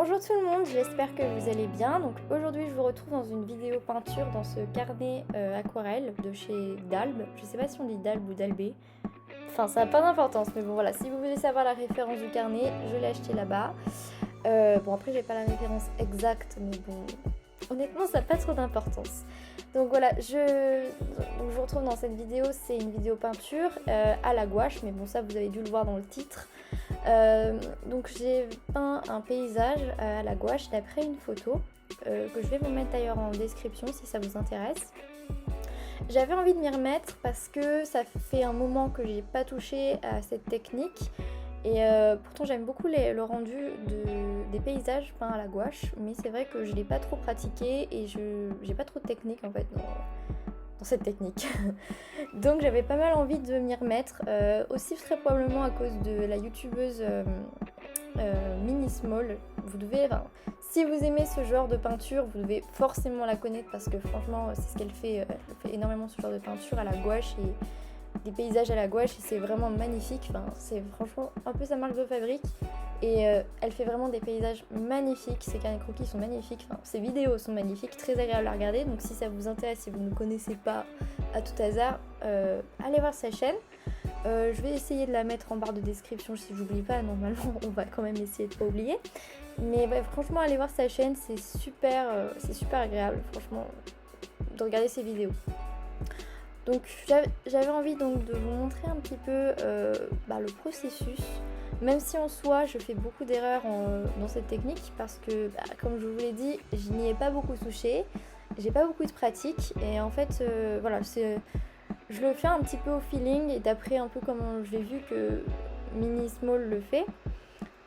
Bonjour tout le monde, j'espère que vous allez bien. Donc aujourd'hui je vous retrouve dans une vidéo peinture dans ce carnet aquarelle de chez Dalbe. Je sais pas si on dit Dalbe ou Dalbé. Enfin ça n'a pas d'importance, mais bon voilà, si vous voulez savoir la référence du carnet, je l'ai acheté là-bas. Bon après j'ai pas la référence exacte, mais bon honnêtement ça n'a pas trop d'importance. Donc voilà, je vous retrouve dans cette vidéo, c'est une vidéo peinture à la gouache, mais bon ça vous avez dû le voir dans le titre. Donc j'ai peint un paysage à la gouache d'après une photo que je vais vous mettre d'ailleurs en description si ça vous intéresse. J'avais envie de m'y remettre parce que ça fait un moment que j'ai pas touché à cette technique et pourtant j'aime beaucoup le rendu des paysages peints à la gouache, mais c'est vrai que je l'ai pas trop pratiqué et j'ai pas trop de technique en fait dans cette technique. Donc j'avais pas mal envie de m'y remettre, aussi très probablement à cause de la youtubeuse Mini Small. Vous devez, si vous aimez ce genre de peinture, vous devez forcément la connaître parce que franchement c'est ce qu'elle fait, elle fait énormément ce genre de peinture à la gouache et des paysages à la gouache et c'est vraiment magnifique, c'est franchement un peu sa marque de fabrique et elle fait vraiment des paysages magnifiques, ses carnets croquis sont magnifiques, ses vidéos sont magnifiques, très agréables à regarder, donc si ça vous intéresse, si vous ne connaissez pas à tout hasard, allez voir sa chaîne. Je vais essayer de la mettre en barre de description si j'oublie pas, normalement on va quand même essayer de pas oublier, mais bref, franchement allez voir sa chaîne, c'est super agréable franchement de regarder ses vidéos. Donc j'avais envie donc de vous montrer un petit peu le processus, même si en soi je fais beaucoup d'erreurs dans cette technique parce que comme je vous l'ai dit, je n'y ai pas beaucoup touché, j'ai pas beaucoup de pratique et en fait je le fais un petit peu au feeling et d'après un peu comment je l'ai vu que Mini Small le fait.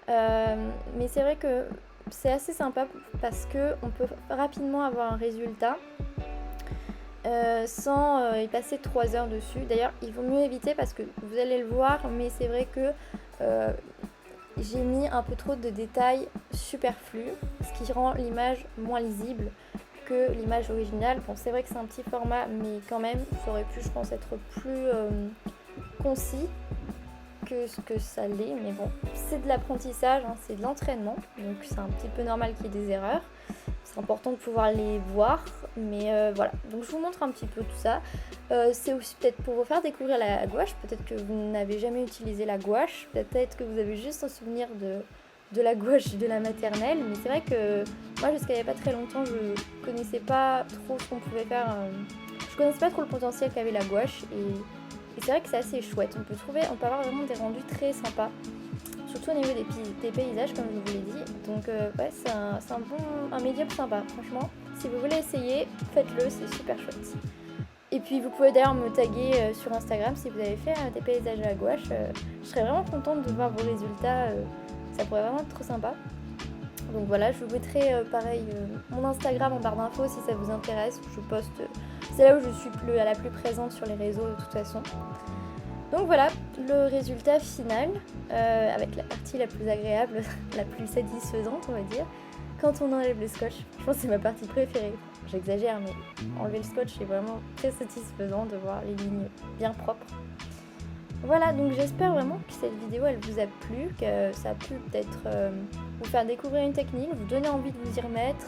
Mais c'est vrai que c'est assez sympa parce qu'on peut rapidement avoir un résultat sans y passer 3 heures dessus. D'ailleurs il vaut mieux éviter parce que vous allez le voir, mais c'est vrai que j'ai mis un peu trop de détails superflus, ce qui rend l'image moins lisible que l'image originale. Bon c'est vrai que c'est un petit format, mais quand même ça aurait pu je pense être plus concis que ce que ça l'est, mais bon c'est de l'apprentissage, c'est de l'entraînement, donc c'est un petit peu normal qu'il y ait des erreurs. C'est important de pouvoir les voir, mais voilà. Donc je vous montre un petit peu tout ça. C'est aussi peut-être pour vous faire découvrir la gouache. Peut-être que vous n'avez jamais utilisé la gouache. Peut-être que vous avez juste un souvenir de la gouache de la maternelle. Mais c'est vrai que moi, jusqu'à il n'y a pas très longtemps, je connaissais pas trop ce qu'on pouvait faire. Je connaissais pas trop le potentiel qu'avait la gouache. Et c'est vrai que c'est assez chouette. On peut avoir vraiment des rendus très sympas. Surtout au niveau des paysages comme je vous l'ai dit, donc ouais c'est un médium sympa, franchement si vous voulez essayer faites-le, c'est super chouette. Et puis vous pouvez d'ailleurs me taguer sur Instagram si vous avez fait des paysages à la gouache, je serais vraiment contente de voir vos résultats, ça pourrait vraiment être trop sympa. Donc voilà, je vous mettrai pareil mon Instagram en barre d'infos si ça vous intéresse, je poste, c'est là où je suis la plus présente sur les réseaux de toute façon. Donc voilà le résultat final, avec la partie la plus agréable, la plus satisfaisante on va dire, quand on enlève le scotch. Je pense que c'est ma partie préférée, j'exagère mais enlever le scotch c'est vraiment très satisfaisant de voir les lignes bien propres. Voilà, donc j'espère vraiment que cette vidéo elle vous a plu, que ça a pu peut-être vous faire découvrir une technique, vous donner envie de vous y remettre,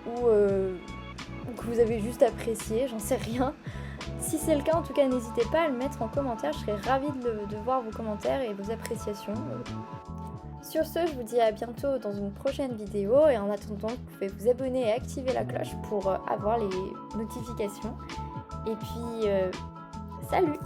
ou que vous avez juste apprécié, j'en sais rien. Si c'est le cas, en tout cas, n'hésitez pas à le mettre en commentaire. Je serais ravie de voir vos commentaires et vos appréciations. Sur ce, je vous dis à bientôt dans une prochaine vidéo. Et en attendant, vous pouvez vous abonner et activer la cloche pour avoir les notifications. Et puis, salut!